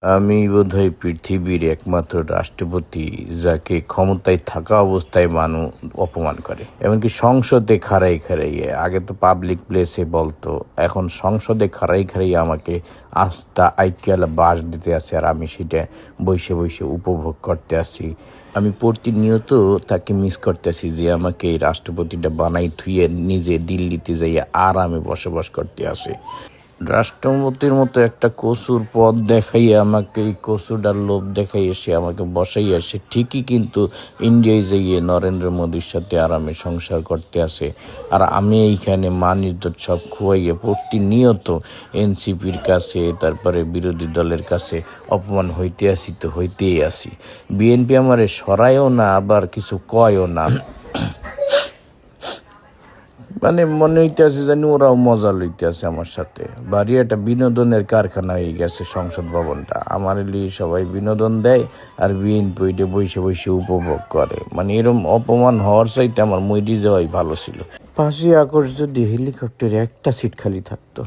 আমি বোধহয় পৃথিবীর একমাত্র রাষ্ট্রপতি যাকে ক্ষমতায় থাকা অবস্থায় মানুষ অপমান করে, এমনকি সংসদে খাড়াই খাড়াইয়ে। আগে তো পাবলিক প্লেসে বলতো, এখন সংসদে খাড়াই খাড়াই আমাকে আস্থা আইকিয়ালা বাস দিতে আসে, আর আমি সেটা বসে বসে উপভোগ করতে আসি। আমি প্রতিনিয়ত তাকে মিস করতে আসি যে আমাকে এই রাষ্ট্রপতিটা বানাই থুয়ে নিজে দিল্লিতে যাইয়া আরামে বসবাস করতে আসে। রাষ্ট্রপতির মতো একটা কসুর পদ দেখাইয়া আমাকে, এই কসুটার লোভ দেখাইয়া সে আমাকে বসাইয়া সে ঠিকই কিন্তু ইন্ডিয়ায় যাইয়ে নরেন্দ্র মোদীর সাথে আরামে সংসার করতে আসে, আর আমি এইখানে মান ইজ্জত সব খুয়াইয়া প্রতিনিয়ত এনসিপির কাছে, তারপরে বিরোধী দলের কাছে অপমান হইতে আসি, তো হইতেই আসি। বিএনপি আমারে সরায়ও না, আবার কিছু কয়ও না। মানে মনে হইতেছে জানি ওরাও মজা লইতে আছে আমার সাথে। বাড়ি একটা বিনোদনের কারখানা হয়ে গেছে সংসদ ভবনটা। আমার লিয়ে সবাই বিনোদন দেয়, আর বিএনপি ওইটা বসে বসে উপভোগ করে। মানে এরকম অপমান হওয়ার চাইতে আমার মইরি যাওয়াই ভালো ছিল। 5ই আগস্ট যদি হেলিকপ্টারে একটা সিট খালি থাকতো।